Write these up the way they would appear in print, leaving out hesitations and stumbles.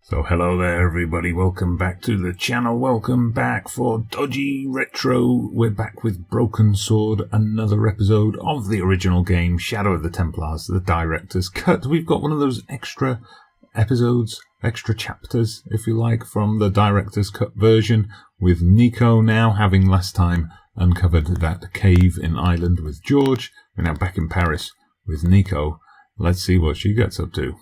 So hello there everybody, welcome back to the channel, welcome back for Dodgee Retro. We're back with Broken Sword, another episode of the original game, Shadow of the Templars, the director's cut. We've got one of those extra episodes, extra chapters, if you like, from the director's cut version, with Nico now having last time uncovered that cave in Ireland with George. We're now back in Paris with Nico. Let's see what she gets up to.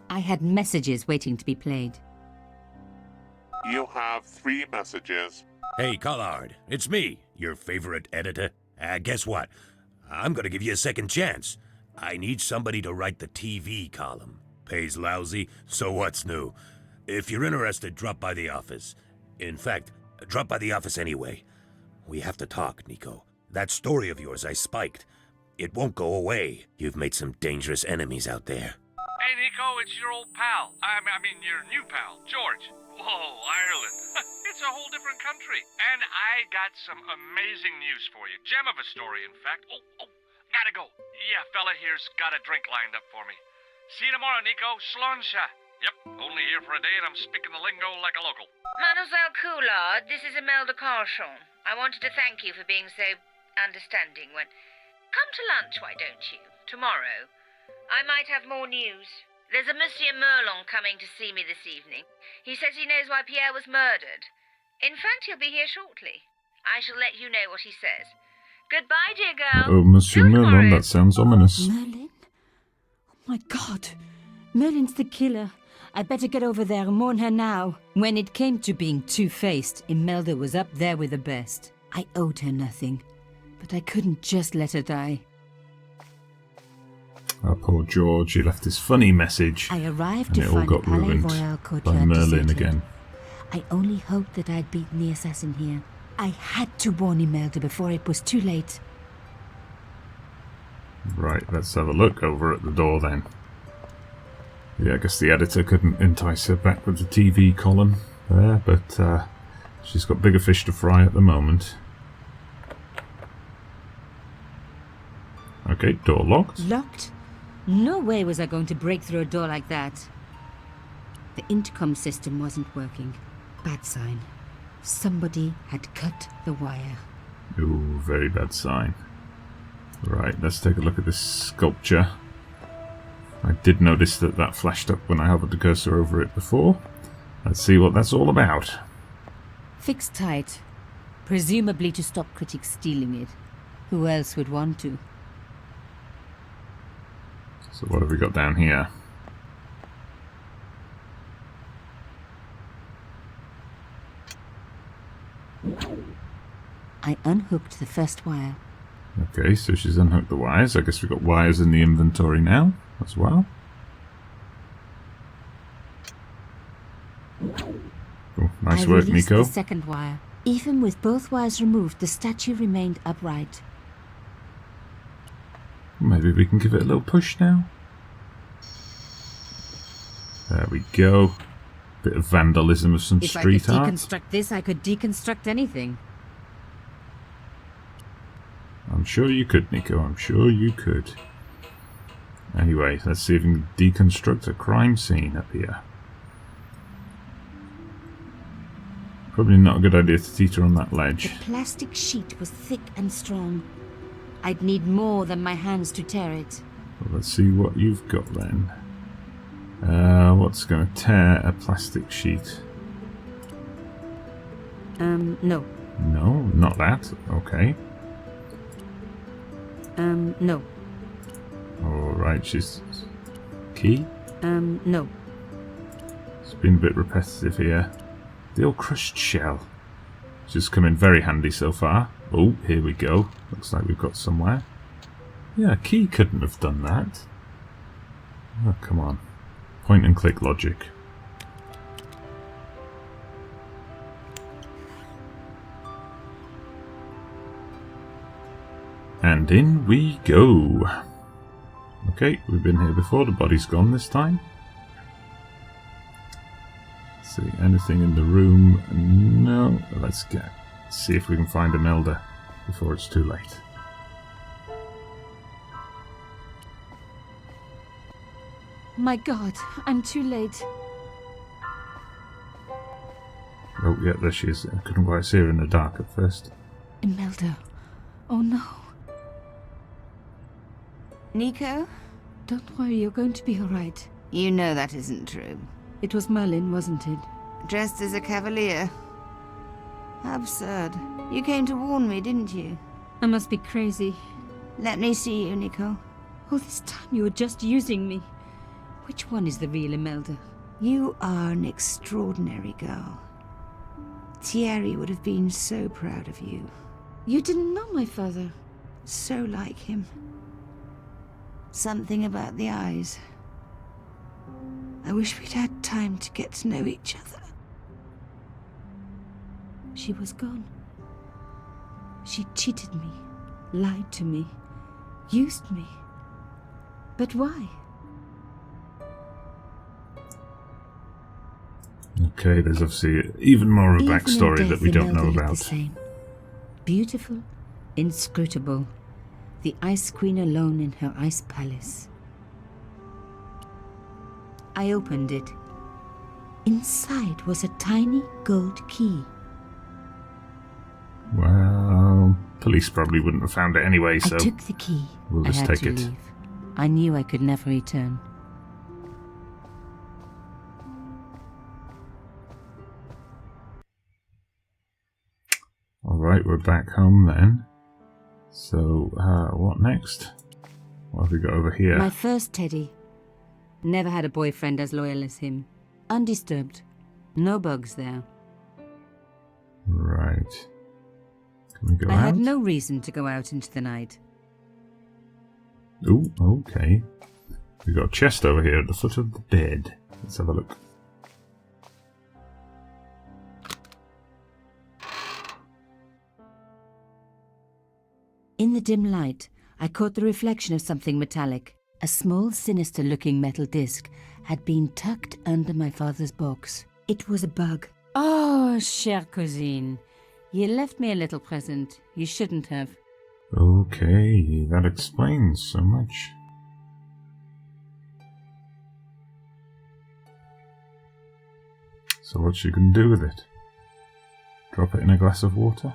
I had messages waiting to be played. You have 3 messages. Hey, Collard, it's me, your favorite editor. Guess what? I'm gonna give you a second chance. I need somebody to write the TV column. Pays lousy, so what's new? If you're interested, drop by the office. In fact, drop by the office anyway. We have to talk, Nico. That story of yours I spiked. It won't go away. You've made some dangerous enemies out there. Hey, Nico, it's your old pal. I mean, your new pal, George. Whoa, Ireland. It's a whole different country. And I got some amazing news for you. Gem of a story, in fact. Oh, gotta go. Yeah, fella here's got a drink lined up for me. See you tomorrow, Nico. Slonsha. Yep, only here for a day and I'm speaking the lingo like a local. Mademoiselle Coulard, this is Imelda Corchon. I wanted to thank you for being so understanding when... Come to lunch, why don't you? Tomorrow. I might have more news. There's a Monsieur Merlon coming to see me this evening. He says he knows why Pierre was murdered. In fact, he'll be here shortly. I shall let you know what he says. Goodbye, dear girl. Oh, Monsieur Merlin, that sounds ominous. Merlin? Oh my God. Merlin's the killer. I better get over there and warn her now. When it came to being two-faced, Imelda was up there with the best. I owed her nothing, but I couldn't just let her die. Oh, poor George, he left his funny message. I arrived and to it all find got Palais ruined Royal by courtyard Merlin deserted. again. I only hoped that I'd beaten the assassin here. I had to warn Imelda before it was too late. Right, let's have a look over at the door then. Yeah, I guess the editor couldn't entice her back with the TV column there, but she's got bigger fish to fry at the moment. Okay, door locked. Locked? No way was I going to break through a door like that. The intercom system wasn't working. Bad sign. Somebody had cut the wire. Ooh, very bad sign. Right, let's take a look at this sculpture. I did notice that flashed up when I hovered the cursor over it before. Let's see what that's all about. Fixed tight. Presumably to stop critics stealing it. Who else would want to? So what have we got down here? I unhooked the first wire. Okay, so she's unhooked the wires. I guess we've got wires in the inventory now as well. Oh, nice work, released Nico. the second wire. Even with both wires removed, the statue remained upright. Maybe we can give it a little push now. There we go. Bit of vandalism of some If street I could art. deconstruct this, I could deconstruct anything. I'm sure you could, Nico. I'm sure you could. Anyway, let's see if we can deconstruct a crime scene up here. Probably not a good idea to teeter on that ledge. The plastic sheet was thick and strong. I'd need more than my hands to tear it. Well, let's see what you've got then. What's going to tear a plastic sheet? No. No, not that. Okay. No. Alright, she's... Key? No. It's been a bit repetitive here. The old crushed shell. Just come in very handy so far. Oh, here we go. Looks like we've got somewhere. Yeah, key couldn't have done that. Oh, come on. Point and click logic. And in we go. Okay, we've been here before. The body's gone this time. Let's see, anything in the room? No. Let's see if we can find Imelda before it's too late. My God, I'm too late. Oh, yeah, there she is. I couldn't quite see her in the dark at first. Imelda. Oh no. Nico? Don't worry, you're going to be alright. You know that isn't true. It was Merlin, wasn't it? Dressed as a cavalier. How absurd. You came to warn me, didn't you? I must be crazy. Let me see you, Nico. All this time you were just using me. Which one is the real Imelda? You are an extraordinary girl. Thierry would have been so proud of you. You didn't know my father. So like him. Something about the eyes. I wish we'd had time to get to know each other. She was gone. She cheated me, lied to me, used me. But why? Okay, there's obviously even more of a backstory that we don't know about. The same. Beautiful, inscrutable. The Ice Queen alone in her ice palace. I opened it. Inside was a tiny gold key. Well, police probably wouldn't have found it anyway, so I took the key. we'll just I had take to it. leave. I knew I could never return. Alright, we're back home then. So, what next? What have we got over here? My first teddy. Never had a boyfriend as loyal as him. Undisturbed. No bugs there. Right. Can we go I out? had no reason to go out into the night. Ooh, okay. We got a chest over here at the foot of the bed. Let's have a look. In the dim light, I caught the reflection of something metallic. A small, sinister-looking metal disc had been tucked under my father's box. It was a bug. Oh, chère cousine. You left me a little present. You shouldn't have. Okay, that explains so much. So what's she gonna do with it? Drop it in a glass of water?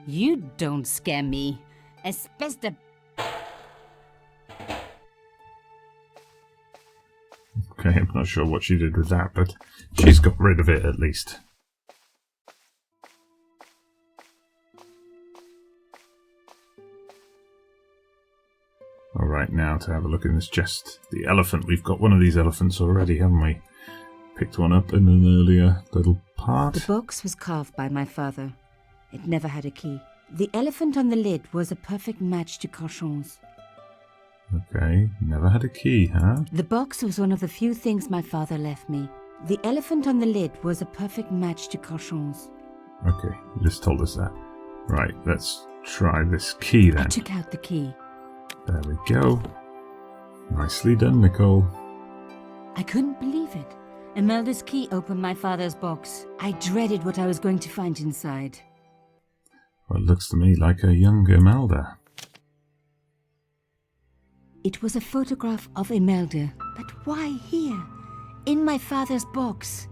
You don't scare me. Especially... Okay, I'm not sure what she did with that, but she's got rid of it at least. Alright, now to have a look in this chest. The elephant. We've got one of these elephants already, haven't we? Picked one up in an earlier little part. The box was carved by my father. It never had a key. The elephant on the lid was a perfect match to Corchon's. Okay, never had a key, huh? The box was one of the few things my father left me. The elephant on the lid was a perfect match to Corchon's. Okay, you just told us that. Right, let's try this key then. I took out the key. There we go. Nicely done, Nicole. I couldn't believe it. Imelda's key opened my father's box. I dreaded what I was going to find inside. Well, it looks to me like a young Imelda. It was a photograph of Imelda. But why here? In my father's box?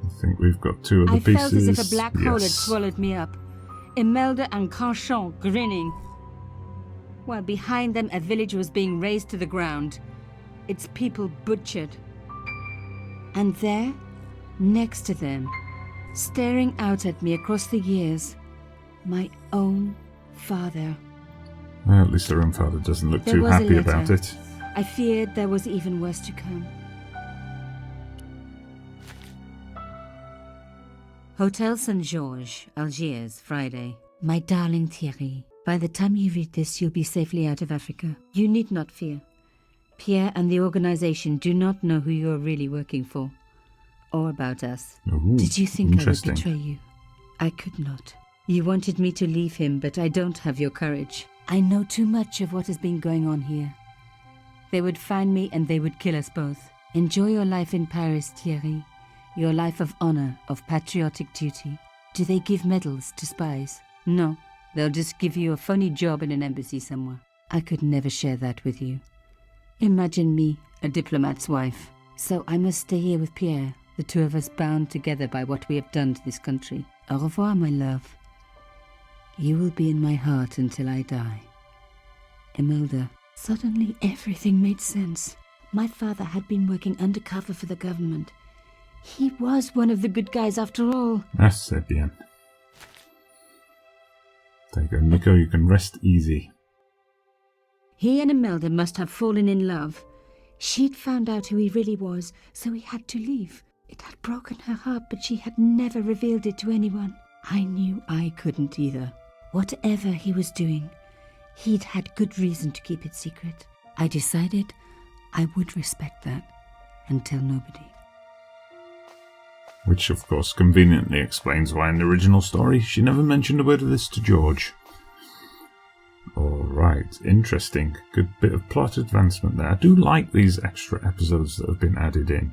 I think we've got two of the I pieces. felt as if a black hole had Yes. swallowed me up. Imelda and Corchon grinning. While behind them a village was being razed to the ground. Its people butchered. And there, next to them, staring out at me across the years, my own father. Well, at least her own father doesn't look There too was a happy about letter. it. I feared there was even worse to come. Hotel St. Georges, Algiers, Friday. My darling Thierry, by the time you read this, you'll be safely out of Africa. You need not fear. Pierre and the organization do not know who you are really working for, or about us. Ooh, Did you think I would interesting. betray you? I could not. You wanted me to leave him, but I don't have your courage. I know too much of what has been going on here. They would find me and they would kill us both. Enjoy your life in Paris, Thierry. Your life of honor, of patriotic duty. Do they give medals to spies? No, they'll just give you a phony job in an embassy somewhere. I could never share that with you. Imagine me, a diplomat's wife. So I must stay here with Pierre, the two of us bound together by what we have done to this country. Au revoir, my love. You will be in my heart until I die. Imelda. Suddenly everything made sense. My father had been working undercover for the government. He was one of the good guys after all. C'est bien. There you go, Nico, you can rest easy. He and Imelda must have fallen in love. She'd found out who he really was, so he had to leave. It had broken her heart, but she had never revealed it to anyone. I knew I couldn't either. Whatever he was doing, he'd had good reason to keep it secret. I decided I would respect that and tell nobody. Which, of course, conveniently explains why in the original story she never mentioned a word of this to George. Alright, interesting. Good bit of plot advancement there. I do like these extra episodes that have been added in.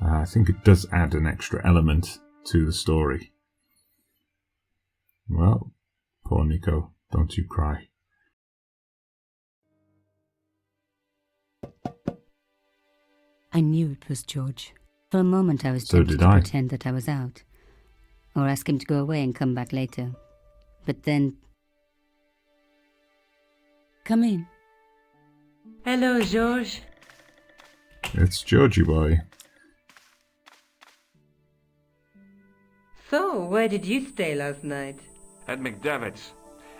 I think it does add an extra element to the story. Well, poor Nico, don't you cry. I knew it was George. For a moment I was tempted to pretend that I was out. Or ask him to go away and come back later. But then... Come in. Hello, George. It's Georgie boy. So, where did you stay last night? At McDevitt's.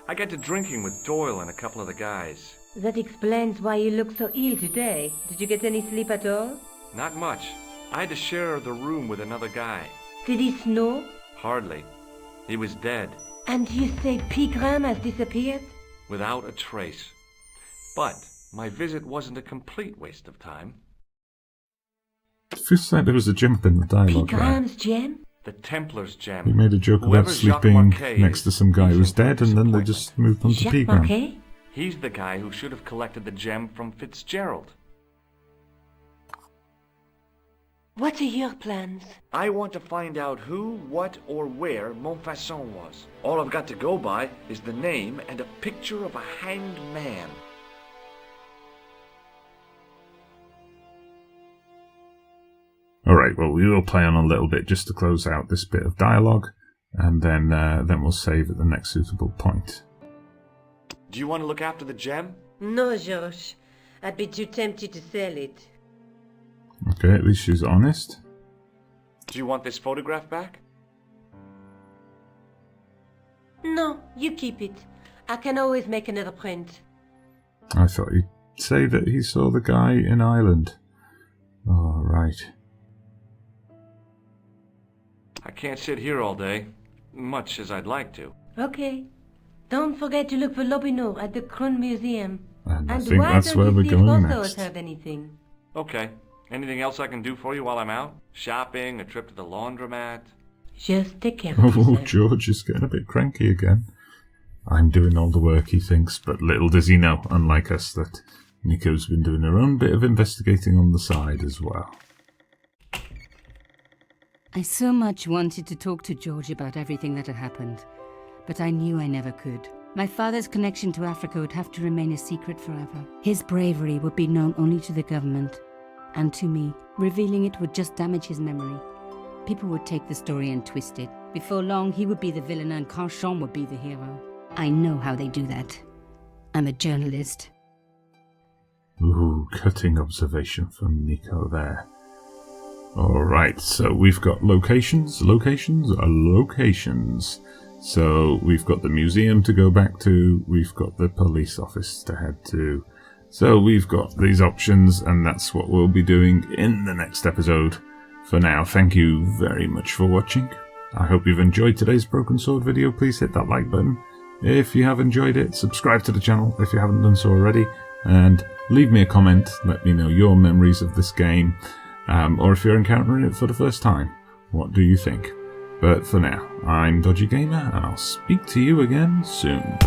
I got to drinking with Doyle and a couple of the guys. That explains why you look so ill today. Did you get any sleep at all? Not much. I had to share the room with another guy. Did he snore? Hardly. He was dead. And you say Pigram has disappeared? Without a trace. But my visit wasn't a complete waste of time. It feels like there was a jump in the dialogue there. Pigram's gem? The Templars' gem. He made a joke about sleeping next to some guy who was dead, and then they just moved on to Pigram. He's the guy who should have collected the gem from Fitzgerald. What are your plans? I want to find out who, what, or where Montfaucon was. All I've got to go by is the name and a picture of a hanged man. Alright, well, we will play on a little bit just to close out this bit of dialogue, and then we'll save at the next suitable point. Do you want to look after the gem? No, George. I'd be too tempted to sell it. Okay, at least she's honest. Do you want this photograph back? No, you keep it. I can always make another print. I thought you'd say that he saw the guy in Ireland. Oh, right. I can't sit here all day, much as I'd like to. Okay. Don't forget to look for Lobinor at the Kroon Museum. And I think that's where we're going next. Have anything. Okay. Anything else I can do for you while I'm out? Shopping, a trip to the laundromat? Just take care of Oh, yourself. George is getting a bit cranky again. I'm doing all the work, he thinks, but little does he know, unlike us, that Nico's been doing her own bit of investigating on the side as well. I so much wanted to talk to George about everything that had happened, but I knew I never could. My father's connection to Africa would have to remain a secret forever. His bravery would be known only to the government and to me. Revealing it would just damage his memory. People would take the story and twist it. Before long, he would be the villain and Corchon would be the hero. I know how they do that. I'm a journalist. Ooh, cutting observation from Nico there. Alright, so we've got locations. So we've got the museum to go back to, we've got the police office to head to. So we've got these options, and that's what we'll be doing in the next episode. For now, thank you very much for watching. I hope you've enjoyed today's Broken Sword video. Please hit that like button if you have enjoyed it. Subscribe to the channel if you haven't done so already. And leave me a comment. Let me know your memories of this game. Or if you're encountering it for the first time, what do you think? But for now, I'm Dodgee Gamer, and I'll speak to you again soon.